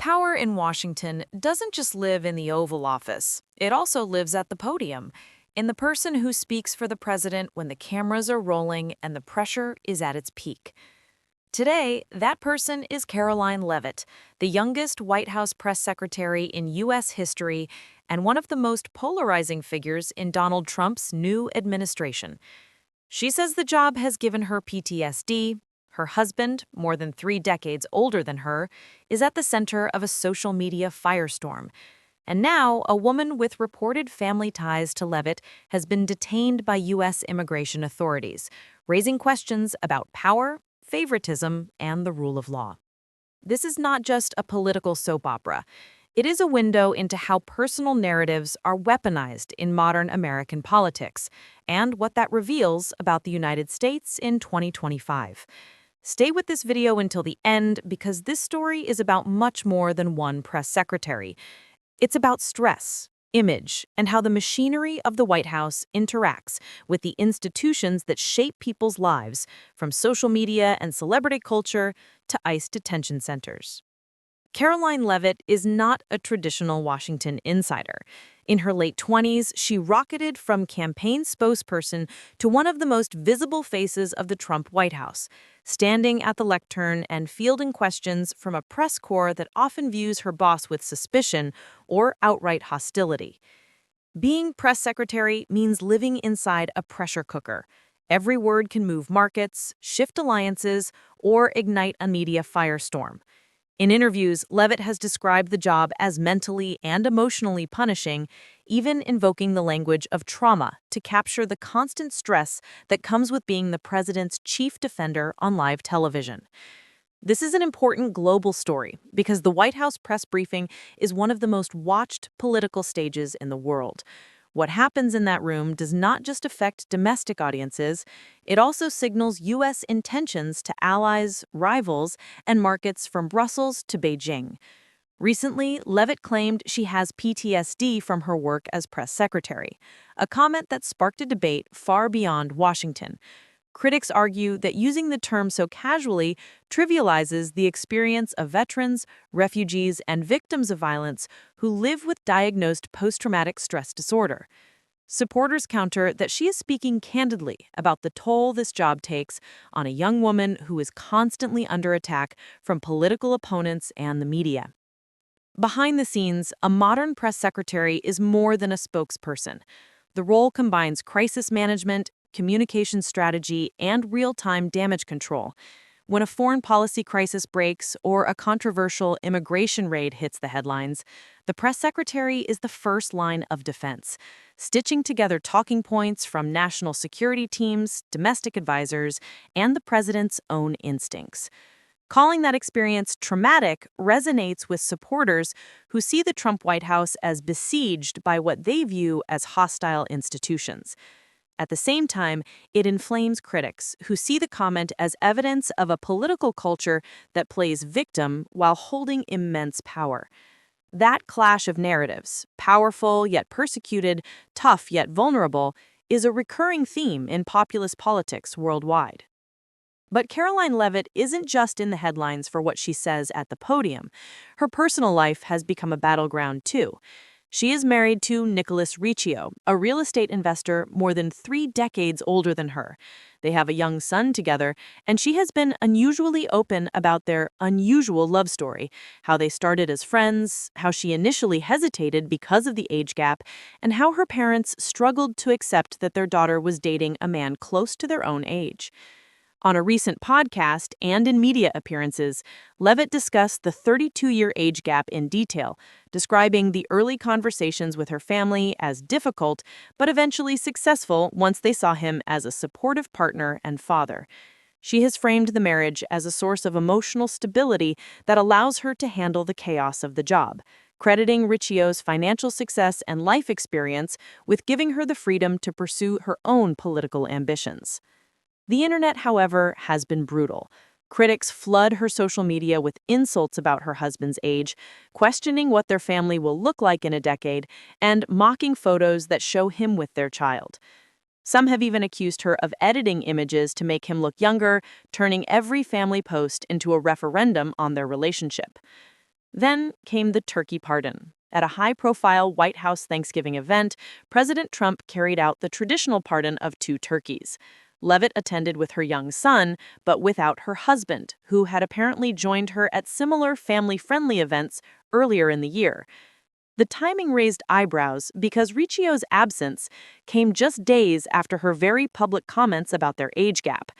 Power in Washington doesn't just live in the Oval Office, it also lives at the podium, in the person who speaks for the president when the cameras are rolling and the pressure is at its peak. Today, that person is Karoline Leavitt, the youngest White House press secretary in U.S. history and one of the most polarizing figures in Donald Trump's new administration. She says the job has given her PTSD. Her husband, more than 3 decades older than her, is at the center of a social media firestorm. And now, a woman with reported family ties to Leavitt has been detained by U.S. immigration authorities, raising questions about power, favoritism, and the rule of law. This is not just a political soap opera. It is a window into how personal narratives are weaponized in modern American politics, and what that reveals about the United States in 2025. Stay with this video until the end because this story is about much more than one press secretary. It's about stress, image, and how the machinery of the White House interacts with the institutions that shape people's lives, from social media and celebrity culture to ICE detention centers. Karoline Leavitt is not a traditional Washington insider. In her late 20s, she rocketed from campaign spokesperson to one of the most visible faces of the Trump White House, standing at the lectern and fielding questions from a press corps that often views her boss with suspicion or outright hostility. Being press secretary means living inside a pressure cooker. Every word can move markets, shift alliances, or ignite a media firestorm. In interviews, Leavitt has described the job as mentally and emotionally punishing, even invoking the language of trauma to capture the constant stress that comes with being the president's chief defender on live television. This is an important global story because the White House press briefing is one of the most watched political stages in the world. What happens in that room does not just affect domestic audiences, it also signals U.S. intentions to allies, rivals, and markets from Brussels to Beijing. Recently, Leavitt claimed she has PTSD from her work as press secretary, a comment that sparked a debate far beyond Washington. Critics argue that using the term so casually trivializes the experience of veterans, refugees, and victims of violence who live with diagnosed post-traumatic stress disorder. Supporters counter that she is speaking candidly about the toll this job takes on a young woman who is constantly under attack from political opponents and the media. Behind the scenes, a modern press secretary is more than a spokesperson. The role combines crisis management, communication strategy, and real-time damage control. When a foreign policy crisis breaks or a controversial immigration raid hits the headlines, the press secretary is the first line of defense, stitching together talking points from national security teams, domestic advisors, and the president's own instincts. Calling that experience traumatic resonates with supporters who see the Trump White House as besieged by what they view as hostile institutions. At the same time, it inflames critics who see the comment as evidence of a political culture that plays victim while holding immense power. That clash of narratives, powerful yet persecuted, tough yet vulnerable, is a recurring theme in populist politics worldwide. But Karoline Leavitt isn't just in the headlines for what she says at the podium. Her personal life has become a battleground too. She is married to Nicholas Riccio, a real estate investor more than 3 decades older than her. They have a young son together, and she has been unusually open about their unusual love story, how they started as friends, how she initially hesitated because of the age gap, and how her parents struggled to accept that their daughter was dating a man close to their own age. On a recent podcast and in media appearances, Leavitt discussed the 32-year age gap in detail, describing the early conversations with her family as difficult, but eventually successful once they saw him as a supportive partner and father. She has framed the marriage as a source of emotional stability that allows her to handle the chaos of the job, crediting Riccio's financial success and life experience with giving her the freedom to pursue her own political ambitions. The internet, however, has been brutal. Critics flood her social media with insults about her husband's age, questioning what their family will look like in a decade, and mocking photos that show him with their child. Some have even accused her of editing images to make him look younger, turning every family post into a referendum on their relationship. Then came the turkey pardon. At a high-profile White House Thanksgiving event, President Trump carried out the traditional pardon of 2 turkeys. Leavitt attended with her young son, but without her husband, who had apparently joined her at similar family-friendly events earlier in the year. The timing raised eyebrows because Riccio's absence came just days after her very public comments about their age gap.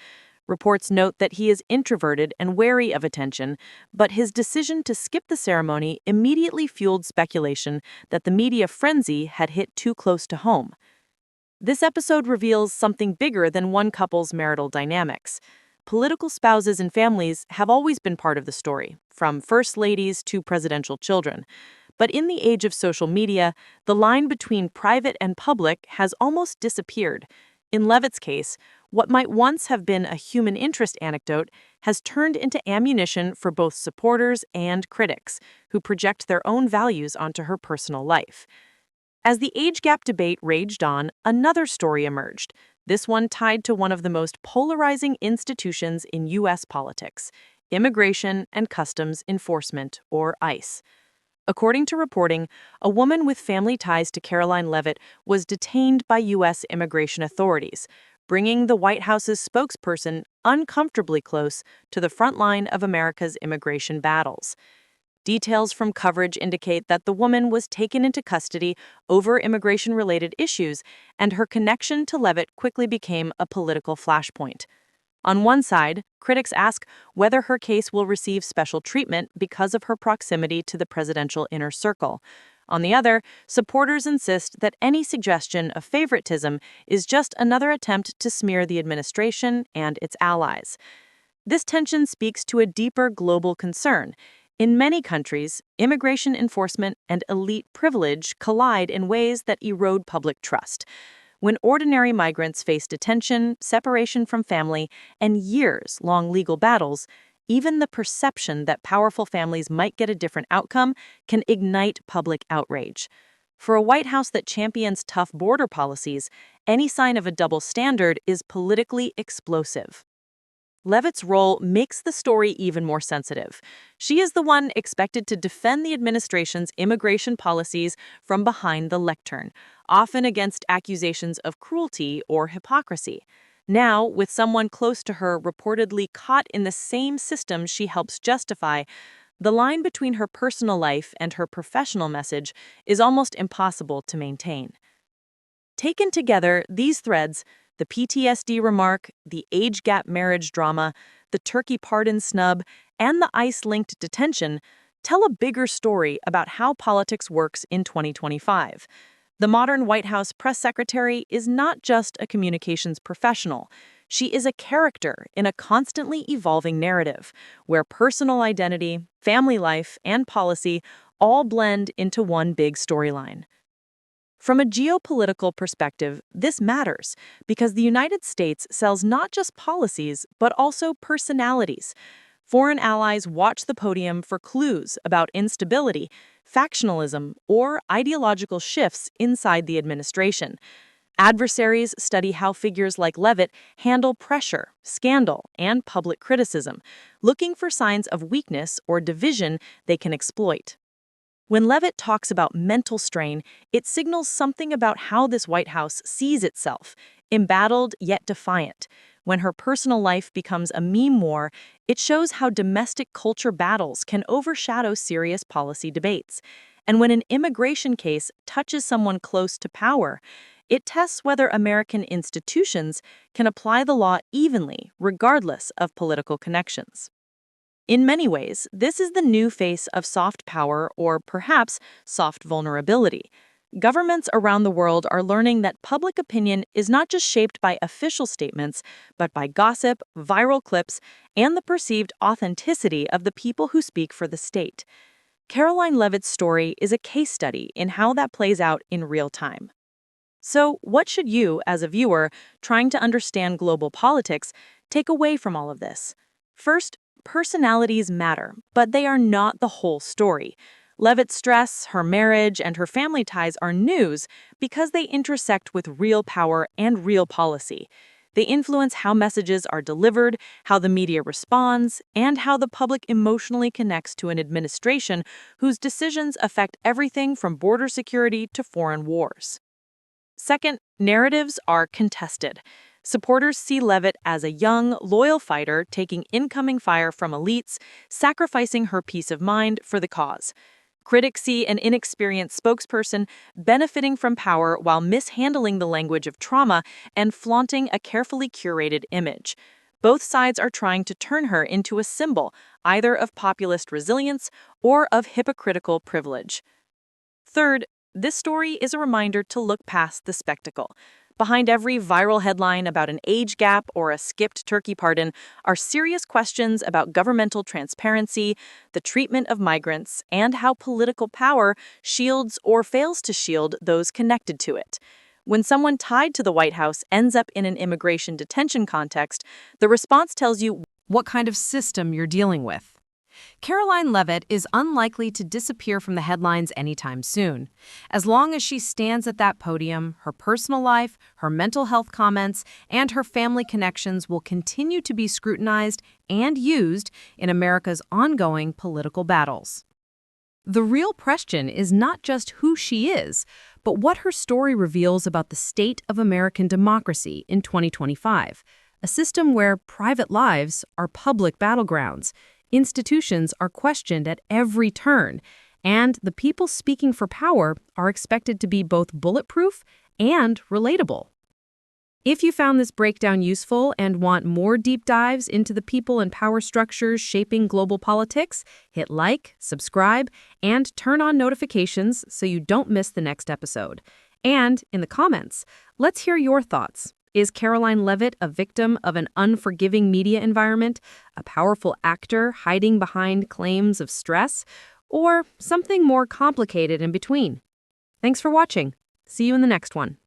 Reports note that he is introverted and wary of attention, but his decision to skip the ceremony immediately fueled speculation that the media frenzy had hit too close to home. This episode reveals something bigger than one couple's marital dynamics. Political spouses and families have always been part of the story, from first ladies to presidential children. But in the age of social media, the line between private and public has almost disappeared. In Leavitt's case, what might once have been a human interest anecdote has turned into ammunition for both supporters and critics, who project their own values onto her personal life. As the age gap debate raged on, another story emerged, this one tied to one of the most polarizing institutions in U.S. politics, Immigration and Customs Enforcement, or ICE. According to reporting, a woman with family ties to Karoline Leavitt was detained by U.S. immigration authorities, bringing the White House's spokesperson uncomfortably close to the front line of America's immigration battles. Details from coverage indicate that the woman was taken into custody over immigration-related issues, and her connection to Leavitt quickly became a political flashpoint. On one side, critics ask whether her case will receive special treatment because of her proximity to the presidential inner circle. On the other, supporters insist that any suggestion of favoritism is just another attempt to smear the administration and its allies. This tension speaks to a deeper global concern. In many countries, immigration enforcement and elite privilege collide in ways that erode public trust. When ordinary migrants face detention, separation from family, and years-long legal battles, even the perception that powerful families might get a different outcome can ignite public outrage. For a White House that champions tough border policies, any sign of a double standard is politically explosive. Leavitt's role makes the story even more sensitive. She is the one expected to defend the administration's immigration policies from behind the lectern, often against accusations of cruelty or hypocrisy. Now, with someone close to her reportedly caught in the same system she helps justify, the line between her personal life and her professional message is almost impossible to maintain. Taken together, these threads, the PTSD remark, the age gap marriage drama, the turkey pardon snub, and the ICE-linked detention, tell a bigger story about how politics works in 2025. The modern White House press secretary is not just a communications professional. She is a character in a constantly evolving narrative, where personal identity, family life, and policy all blend into one big storyline. From a geopolitical perspective, this matters because the United States sells not just policies, but also personalities. Foreign allies watch the podium for clues about instability, factionalism, or ideological shifts inside the administration. Adversaries study how figures like Leavitt handle pressure, scandal, and public criticism, looking for signs of weakness or division they can exploit. When Leavitt talks about mental strain, it signals something about how this White House sees itself, embattled yet defiant. When her personal life becomes a meme war, it shows how domestic culture battles can overshadow serious policy debates. And when an immigration case touches someone close to power, it tests whether American institutions can apply the law evenly, regardless of political connections. In many ways, this is the new face of soft power, or perhaps soft vulnerability. Governments around the world are learning that public opinion is not just shaped by official statements, but by gossip, viral clips, and the perceived authenticity of the people who speak for the state. Karoline Leavitt's story is a case study in how that plays out in real time. So, what should you, as a viewer, trying to understand global politics, take away from all of this? First, personalities matter, but they are not the whole story. Leavitt's stress, her marriage, and her family ties are news because they intersect with real power and real policy. They influence how messages are delivered, how the media responds, and how the public emotionally connects to an administration whose decisions affect everything from border security to foreign wars. Second, narratives are contested. Supporters see Leavitt as a young, loyal fighter taking incoming fire from elites, sacrificing her peace of mind for the cause. Critics see an inexperienced spokesperson benefiting from power while mishandling the language of trauma and flaunting a carefully curated image. Both sides are trying to turn her into a symbol, either of populist resilience or of hypocritical privilege. Third, this story is a reminder to look past the spectacle. Behind every viral headline about an age gap or a skipped turkey pardon are serious questions about governmental transparency, the treatment of migrants, and how political power shields or fails to shield those connected to it. When someone tied to the White House ends up in an immigration detention context, the response tells you What kind of system you're dealing with. Karoline Leavitt is unlikely to disappear from the headlines anytime soon. As long as she stands at that podium, her personal life, her mental health comments, and her family connections will continue to be scrutinized and used in America's ongoing political battles. The real question is not just who she is, but what her story reveals about the state of American democracy in 2025, a system where private lives are public battlegrounds. Institutions are questioned at every turn, and the people speaking for power are expected to be both bulletproof and relatable. If you found this breakdown useful and want more deep dives into the people and power structures shaping global politics, hit like, subscribe, and turn on notifications so you don't miss the next episode. And in the comments, let's hear your thoughts. Is Karoline Leavitt a victim of an unforgiving media environment, a powerful actor hiding behind claims of stress, or something more complicated in between? Thanks for watching. See you in the next one.